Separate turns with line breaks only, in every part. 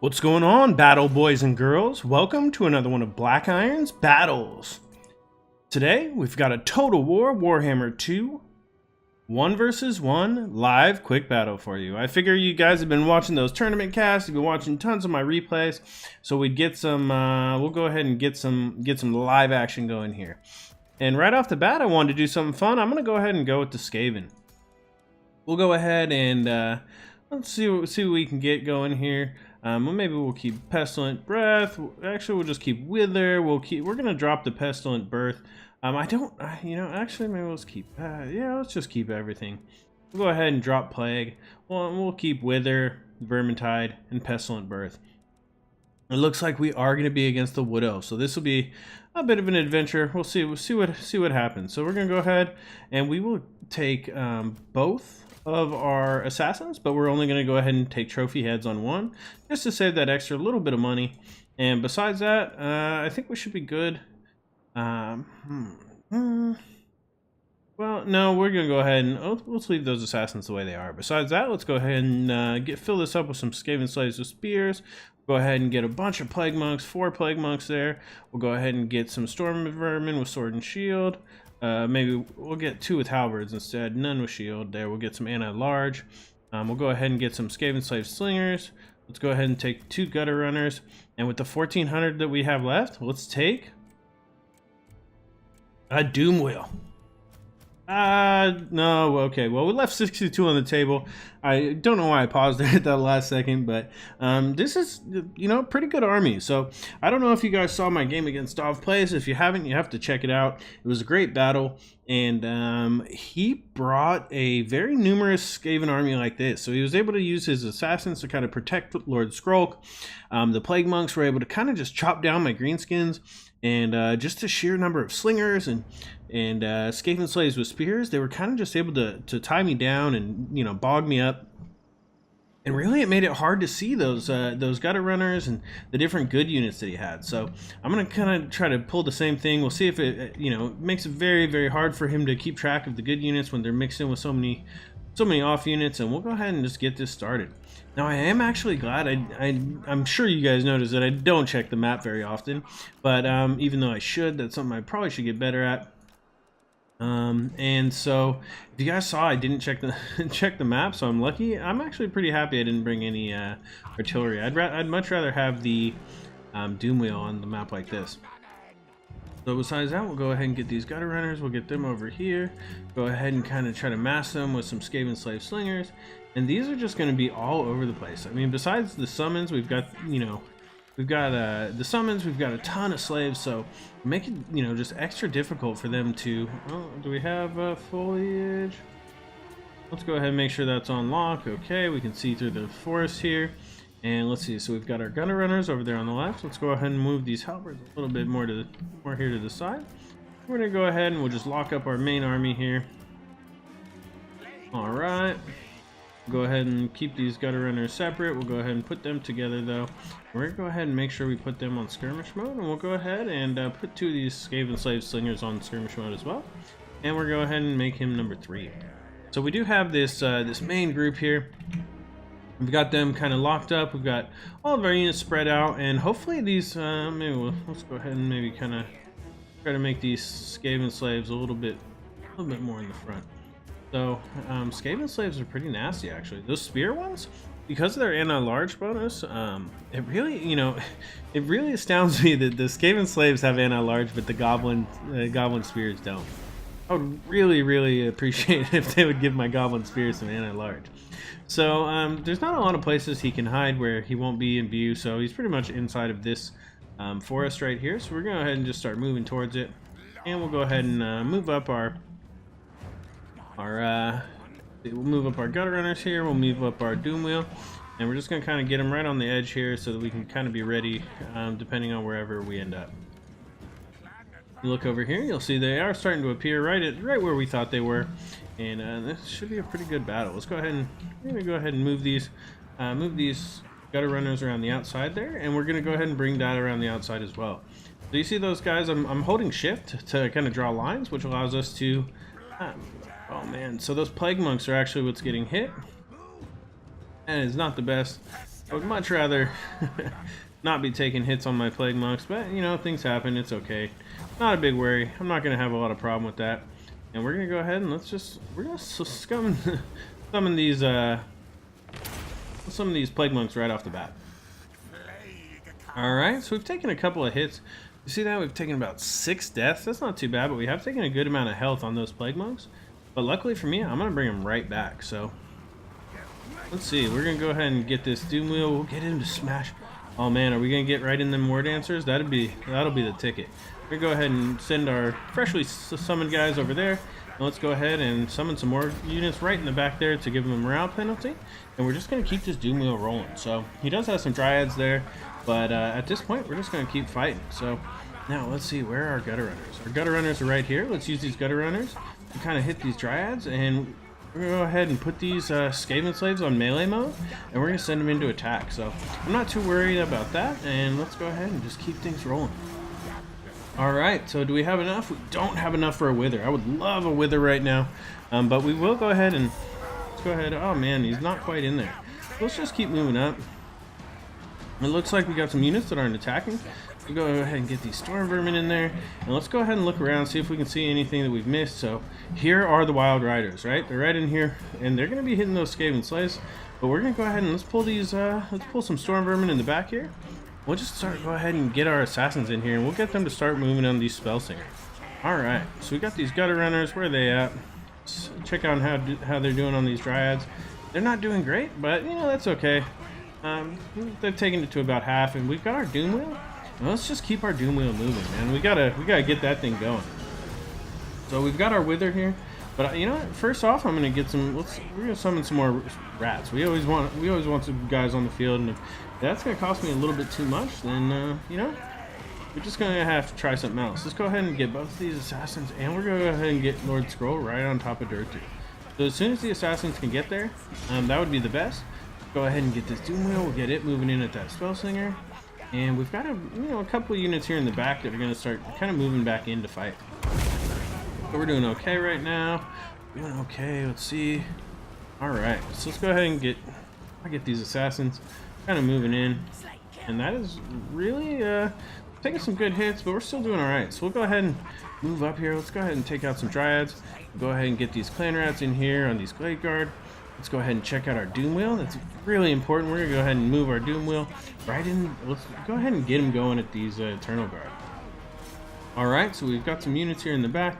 What's going on, battle boys and girls? Welcome to another one of Black Iron's battles. Today, we've got a Total War Warhammer 2 1 versus 1 live quick battle for you. I figure you guys have been watching those tournament casts, you've been watching tons of my replays, so we'd get some, we'll go ahead and get some live action going here. And right off the bat, I wanted to do something fun. I'm going to go ahead and go with the Skaven. We'll go ahead and let's see what we can get going here. Well, maybe we'll keep Pestilent Breath. Actually, we'll just keep Wither. We're gonna drop the Pestilent Birth. Actually, maybe let's keep. Let's just keep everything. We'll go ahead and drop Plague. Well, we'll keep Wither, Vermintide, and Pestilent Birth. It looks like we are gonna be against the Wood Elves, so this will be a bit of an adventure. We'll see what happens. So we're gonna go ahead and we will take both of our assassins, but we're only going to go ahead and take trophy heads on one just to save that extra little bit of money. And besides that, I think we should be good. Well, no, we're going to go ahead and let's leave those assassins the way they are. Besides that, let's go ahead and fill this up with some Skaven slaves with spears. Go ahead and get a bunch of plague monks, 4 plague monks there. We'll go ahead and get some storm vermin with sword and shield. Maybe we'll get 2 with halberds instead, none with shield. There, we'll get some anti-large. We'll go ahead and get some Skaven slave slingers. Let's go ahead and take 2 gutter runners. And with the 1400 that we have left, let's take a Doomwheel. No, okay. Well, we left 62 on the table. I don't know why I paused there at that last second, but this is, pretty good army. So I don't know if you guys saw my game against Dov Plays. If you haven't, you have to check it out. It was a great battle, and he brought a very numerous Skaven army like this. So he was able to use his assassins to kind of protect Lord Skrolk. The Plague Monks were able to kind of just chop down my greenskins, and just a sheer number of slingers and Skaven slaves with spears, they were kind of just able to tie me down and bog me up. And really, it made it hard to see those gutter runners and the different good units that he had. So I'm gonna kind of try to pull the same thing. We'll see if it makes it very, very hard for him to keep track of the good units when they're mixed in with so many off units. And we'll go ahead and just get this started. Now, I am actually glad. I'm sure you guys noticed that I don't check the map very often, but even though I should, that's something I probably should get better at. And so if you guys saw, I didn't check the map, so I'm lucky. I'm actually pretty happy I didn't bring any artillery. I'd much rather have the Doomwheel on the map like this. So besides that, we'll go ahead and get these gutter runners. We'll get them over here. Go ahead and kind of try to mass them with some Skaven slave slingers. And these are just going to be all over the place. I mean, besides the summons, we've got, the summons, we've got a ton of slaves, so make it, just extra difficult for them to... Oh, do we have foliage? Let's go ahead and make sure that's on lock. Okay, we can see through the forest here. And let's see, so we've got our gunner runners over there on the left. Let's go ahead and move these halberds a little bit more here to the side. We're going to go ahead and we'll just lock up our main army here. All right. Go ahead and keep these gutter runners separate. We'll go ahead and put them together though. We're gonna go ahead and make sure we put them on skirmish mode, and we'll go ahead and put 2 of these Skaven slave slingers on skirmish mode as well. And we're going to go ahead and make him number 3. So we do have this this main group here. We've got them kind of locked up. We've got all of our units spread out, and hopefully these let's go ahead and maybe kind of try to make these Skaven slaves a little bit more in the front. So, Skaven slaves are pretty nasty, actually. Those spear ones, because of their anti-large bonus, it really astounds me that the Skaven slaves have anti-large, but the goblin spears don't. I would really, really appreciate it if they would give my goblin spears some anti-large. So, there's not a lot of places he can hide where he won't be in view, so he's pretty much inside of this forest right here. So we're going to go ahead and just start moving towards it, and we'll go ahead and move up we'll move up our gutter runners here. We'll move up our Doomwheel, and we're just gonna kind of get them right on the edge here so that we can kind of be ready depending on wherever we end up. You look over here, you'll see they are starting to appear right where we thought they were, and this should be a pretty good battle. Let's go ahead and move these gutter runners around the outside there, and we're gonna go ahead and bring that around the outside as well. So you see those guys? I'm holding shift to kind of draw lines, which allows us to oh man, so those plague monks are actually what's getting hit. And it's not the best. I would much rather not be taking hits on my plague monks, but you know, things happen. It's okay. Not a big worry. I'm not gonna have a lot of problem with that. And we're gonna go ahead and we're gonna summon these plague monks right off the bat. All right, so we've taken a couple of hits. You see that we've taken about 6 deaths. That's not too bad, but we have taken a good amount of health on those plague monks. But luckily for me, I'm gonna bring them right back. So let's see. We're gonna go ahead and get this Doomwheel. We'll get him to smash. Oh man, are we gonna get right in them Wardancers? That'll be the ticket. We're gonna go ahead and send our freshly summoned guys over there. And let's go ahead and summon some more units right in the back there to give him a morale penalty. And we're just gonna keep this Doomwheel rolling. So he does have some Dryads there, but at this point, we're just gonna keep fighting. So now let's see, where are our gutter runners? Our gutter runners are right here. Let's use these gutter runners to kind of hit these Dryads, and we're gonna go ahead and put these Skaven slaves on melee mode, and we're gonna send them into attack. So I'm not too worried about that, and let's go ahead and just keep things rolling. All right, so do we have enough? We don't have enough for a wither. I would love a wither right now, but we will go ahead and let's go ahead. Oh man, he's not quite in there. Let's just keep moving up. It looks like we got some units that aren't attacking. We'll go ahead and get these storm vermin in there, and let's go ahead and look around, see if we can see anything that we've missed. So here are the Wild Riders, right? They're right in here, and they're going to be hitting those Skaven slaves. But we're going to go ahead and let's pull some storm vermin in the back here. We'll just go ahead and get our assassins in here, and we'll get them to start moving on these spell singers. All right, so we got these gutter runners. Where are they at? Let's check out how they're doing on these Dryads. They're not doing great, but you know, that's okay. They've taken it to about half, and we've got our Doomwheel. Let's just keep our Doomwheel moving, man. We gotta get that thing going. So we've got our wither here, but you know what? First off, I'm gonna get some. We're gonna summon some more rats. We always want some guys on the field, and if that's gonna cost me a little bit too much, then you know, we're just gonna have to try something else. Let's go ahead and get both of these assassins, and we're gonna go ahead and get Lord Skrolk right on top of Durthu. So as soon as the assassins can get there, that would be the best. Go ahead and get this Doomwheel. We'll get it moving in at that spell singer. And we've got a couple of units here in the back that are going to start kind of moving back in to fight. But we're doing okay right now. Doing okay. Let's see. All right, so let's go ahead and get these assassins kind of moving in, and that is really taking some good hits, but we're still doing all right. So we'll go ahead and move up here. Let's go ahead and take out some Dryads. Go ahead and get these clan rats in here on these Glade Guard. Let's go ahead and check out our Doomwheel. That's really important. We're gonna go ahead and move our Doomwheel right in. Let's go ahead and get them going at these Eternal Guard. All right, so we've got some units here in the back.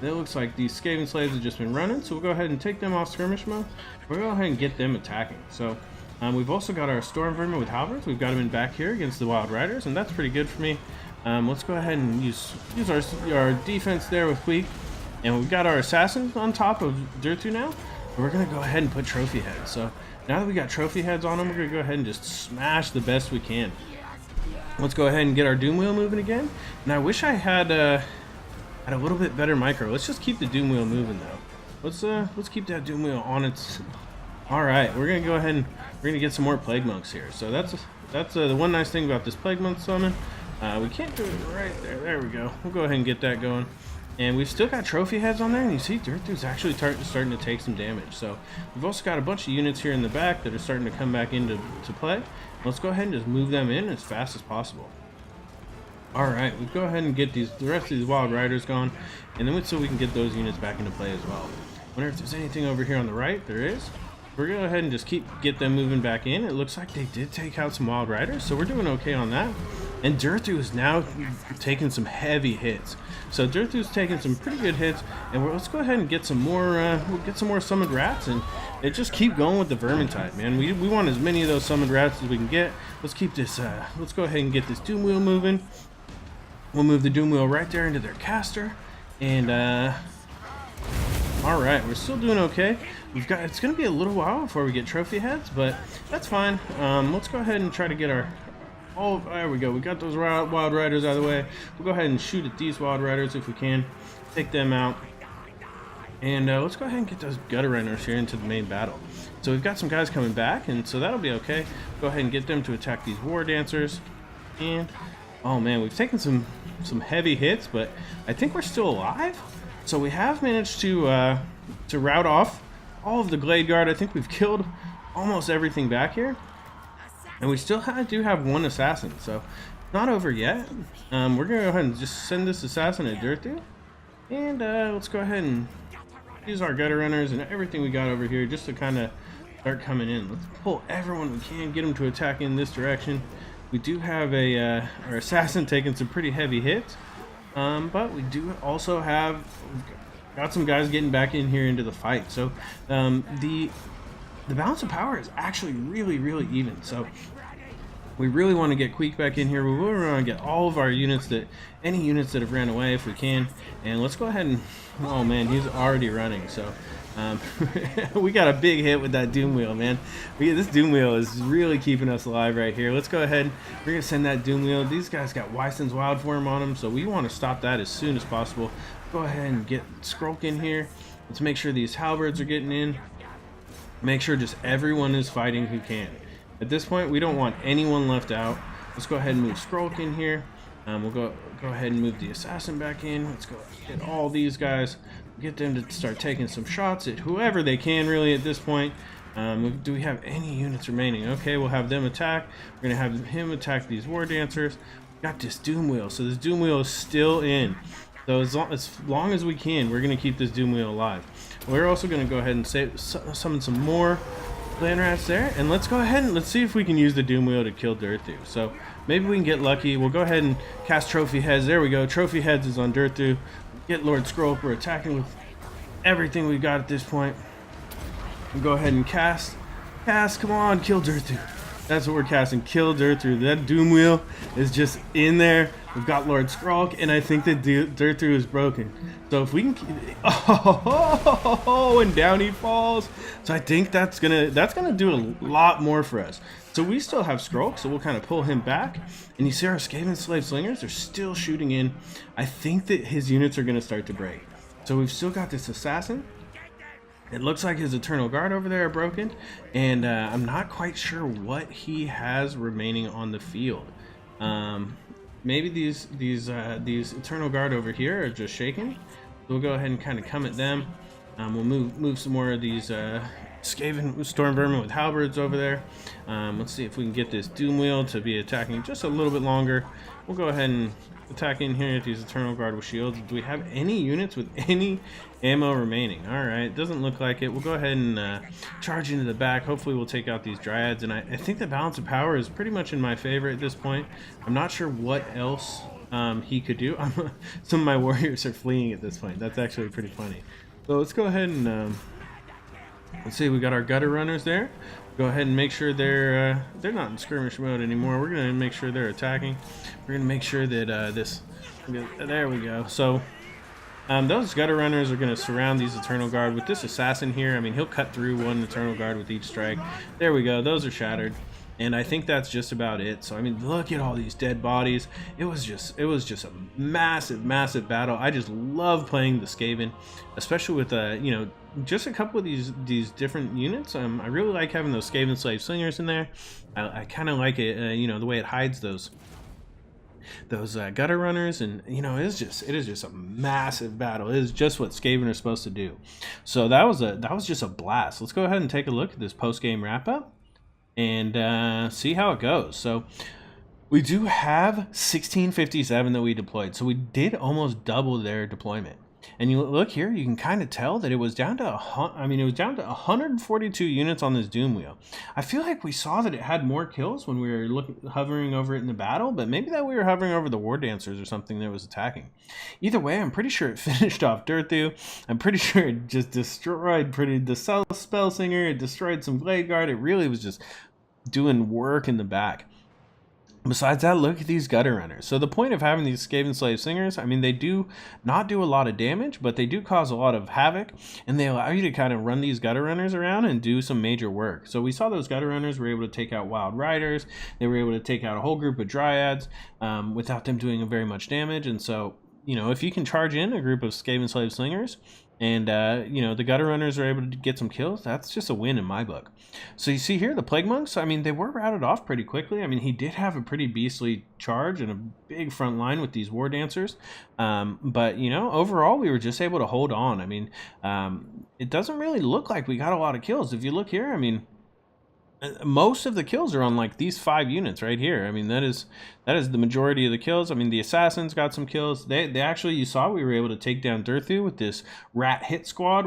That looks like these Skaven slaves have just been running, so we'll go ahead and take them off skirmish mode. We'll go ahead and get them attacking. So we've also got our storm vermin with halberds. We've got them in back here against the Wild Riders, and that's pretty good for me. Let's go ahead and use our defense there with Weak, and we've got our assassins on top of Durthu now. We're going to go ahead and put trophy heads. So now that we got trophy heads on them, we're going to go ahead and just smash the best we can. Let's go ahead and get our Doomwheel moving again. And I wish I had a little bit better micro. Let's just keep the Doomwheel moving though. Let's keep that Doomwheel on its. All right, we're going to go ahead and we're going to get some more plague monks here. So that's the one nice thing about this plague monk summon. We can't do it right there. There we go. We'll go ahead and get that going. And we've still got trophy heads on there, and you see Durthu's actually starting to take some damage. So we've also got a bunch of units here in the back that are starting to come back into play. Let's go ahead and just move them in as fast as possible. All right, we'll go ahead and get the rest of these Wild Riders gone, and then so we can get those units back into play as well. Wonder if there's anything over here on the right. There is. We're going to go ahead and just get them moving back in. It looks like they did take out some Wild Riders, so we're doing okay on that. And Durthu is now taking some heavy hits. So Durthu's taking some pretty good hits, and let's go ahead and get some more. We'll get some more summoned rats, and just keep going with the Vermintide, man. We want as many of those summoned rats as we can get. Let's keep this. Let's go ahead and get this Doomwheel moving. We'll move the Doomwheel right there into their caster, and all right, we're still doing okay. It's going to be a little while before we get trophy heads, but that's fine. Let's go ahead and try to get our. Oh, there we go. We got those Wild Riders out of the way. We'll go ahead and shoot at these Wild Riders if we can. Take them out. And let's go ahead and get those gutter runners here into the main battle. So we've got some guys coming back, and so that'll be okay. Go ahead and get them to attack these Wardancers. And, oh man, we've taken some heavy hits, but I think we're still alive. So we have managed to rout off all of the Glade Guard. I think we've killed almost everything back here. And we still do have one assassin, so not over yet. We're going to go ahead and just send this assassin to Durthu. And let's go ahead and use our gutter runners and everything we got over here just to kind of start coming in. Let's pull everyone we can, get them to attack in this direction. We do have our assassin taking some pretty heavy hits, but we do also have got some guys getting back in here into the fight. So the balance of power is actually really even. So we really want to get Queek back in here. We really want to get all of our units, any units that have ran away if we can. And let's go ahead and, oh man, he's already running. So we got a big hit with that Doomwheel, man. This Doomwheel is really keeping us alive right here. Let's go ahead. We're going to send that Doomwheel. These guys got Wyson's Wild Form on them, so we want to stop that as soon as possible. Go ahead and get Skrolk in here. Let's make sure these halberds are getting in. Make sure just everyone is fighting who can. At this point, we don't want anyone left out. Let's go ahead and move Skrolk in here. We'll go ahead and move the assassin back in. Let's go get all these guys. Get them to start taking some shots at whoever they can, really, at this point. Do we have any units remaining? Okay, we'll have them attack. We're going to have him attack these Wardancers. Got this Doomwheel. So this Doomwheel is still in. So as long as we can, we're going to keep this Doomwheel alive. We're also going to go ahead and summon some more land rats there, and let's go ahead and let's see if we can use the Doomwheel to kill Durthu. So maybe we can get lucky. We'll go ahead and cast Trophy Heads. There we go. Trophy Heads is on Durthu. Get Lord Skrolk. We're attacking with everything we got at this point. We'll go ahead and cast. Come on, kill Durthu. That's what we're casting. Kill Durthu. That Doomwheel is just in there. We've got Lord Skrolk, and I think that Durthu is broken. So if we can, and down he falls. So I think that's gonna do a lot more for us. So we still have Skrolk, so we'll kind of pull him back. And you see our Skaven Slave Slingers, they're still shooting in. I think that his units are gonna start to break. So we've still got this assassin. It looks like his Eternal Guard over there are broken, and I'm not quite sure what he has remaining on the field. Maybe these Eternal Guard over here are just shaking. We'll go ahead and kind of come at them. We'll move some more of these Skaven Storm Vermin with halberds over there. Let's see if we can get this Doomwheel to be attacking just a little bit longer. We'll go ahead and attack in here at these Eternal Guard with shields. Do we have any units with any ammo remaining? Alright, doesn't look like it. We'll go ahead and charge into the back. Hopefully we'll take out these Dryads, and I think the balance of power is pretty much in my favor at this point. I'm not sure what else he could do. Some of my warriors are fleeing at this point. That's actually pretty funny. So let's go ahead and let's see, we got our gutter runners there. Go ahead and make sure they're not in skirmish mode anymore. We're gonna make sure they're attacking. We're gonna make sure that there we go. So those gutter runners are gonna surround these Eternal Guard with this assassin here. I mean, he'll cut through one Eternal Guard with each strike. There we go. Those are shattered. And I think that's just about it. So I mean, look at all these dead bodies. It was just a massive battle. I just love playing the Skaven, especially with you know, just a couple of these different units. I really like having those Skaven Slave Slingers in there. I kind of like it, you know, the way it hides those gutter runners, and you know, it is just a massive battle. It is just what Skaven are supposed to do. So that was just a blast. Let's go ahead and take a look at this post-game wrap-up and see how it goes. So we do have 1657 that we deployed, so we did almost double their deployment. And you look here, you can kind of tell that it was down to 142 units on this Doomwheel. I feel like we saw that it had more kills when we were hovering over it in the battle, but maybe that we were hovering over the Wardancers or something that was attacking. Either way, I'm pretty sure it finished off Durthu. I'm pretty sure it just destroyed the Spell Singer. It destroyed some Blade Guard. It really was just doing work in the back. Besides that, look at these gutter runners. So the point of having these Skaven Slave Slingers, I mean, they do not do a lot of damage, but they do cause a lot of havoc, and they allow you to kind of run these gutter runners around and do some major work. So we saw those gutter runners were able to take out Wild Riders. They were able to take out a whole group of Dryads without them doing very much damage. And so, you know, if you can charge in a group of Skaven Slave Slingers, and you know, the gutter runners are able to get some kills, that's just a win in my book. So you see here, the Plague Monks, I mean, they were routed off pretty quickly. I mean, he did have a pretty beastly charge and a big front line with these Wardancers. But, you know, overall, we were just able to hold on. I mean, it doesn't really look like we got a lot of kills. If you look here, I mean, most of the kills are on like these 5 units right here. I mean, that is the majority of the kills. I mean, the assassins got some kills. They actually, you saw we were able to take down Durthu with this rat hit squad.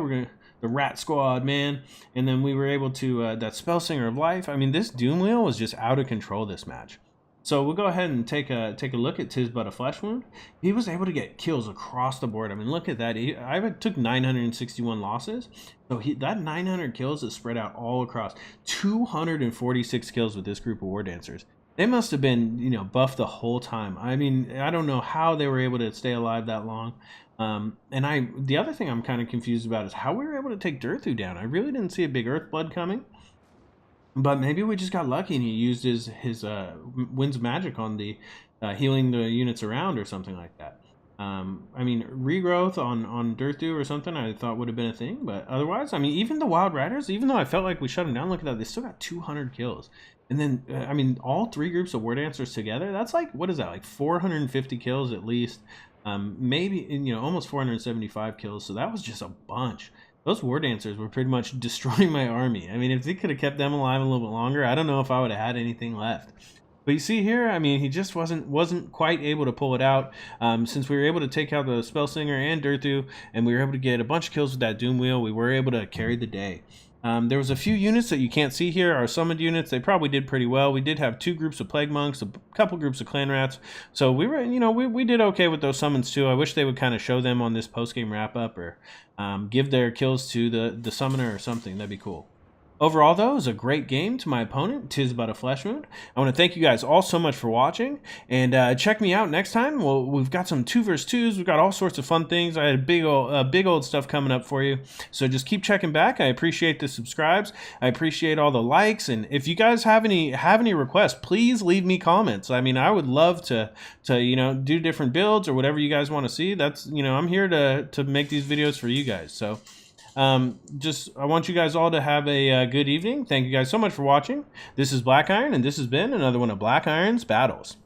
The rat squad, man. And then we were able to that Spellsinger of Life. I mean, this Doomwheel was just out of control this match. So we'll go ahead and take a look at Tis But a Flesh Wound. He was able to get kills across the board. I mean, look at that. I took 961 losses. So that 900 kills is spread out all across. 246 kills with this group of War Dancers. They must have been, you know, buffed the whole time. I mean, I don't know how they were able to stay alive that long. The other thing I'm kind of confused about is how we were able to take Durthu down. I really didn't see a big Earthblood coming. But maybe we just got lucky and he used his Winds of Magic on the healing the units around or something like that. I mean, regrowth on Durthu or something I thought would have been a thing, but otherwise, I mean, even the Wild Riders, even though I felt like we shut them down, look at that, they still got 200 kills. And then, I mean, all 3 groups of War Dancers together, that's like, what is that, like 450 kills at least, maybe, you know, almost 475 kills, so that was just a bunch. Those War Dancers were pretty much destroying my army. I mean, if they could have kept them alive a little bit longer, I don't know if I would have had anything left. But you see here, I mean, he just wasn't quite able to pull it out. Since we were able to take out the Spellsinger and Durthu, and we were able to get a bunch of kills with that Doomwheel, we were able to carry the day. There was a few units that you can't see here, our summoned units. They probably did pretty well. We did have 2 groups of Plague Monks, a couple groups of Clan Rats. So we were, you know, we did okay with those summons too. I wish they would kind of show them on this post-game wrap-up or give their kills to the summoner or something. That'd be cool. Overall, though, it was a great game to my opponent, Tis But a Flesh Wound. I want to thank you guys all so much for watching, and check me out next time. Well, we've got some 2 vs 2s. We've got all sorts of fun things. I had big old stuff coming up for you. So just keep checking back. I appreciate the subscribes. I appreciate all the likes, and if you guys have any requests, please leave me comments. I mean, I would love to you know, do different builds or whatever you guys want to see. That's, you know, I'm here to make these videos for you guys. So. I want you guys all to have a good evening. Thank you guys so much for watching. This is Black Iron, and this has been another one of Black Iron's Battles.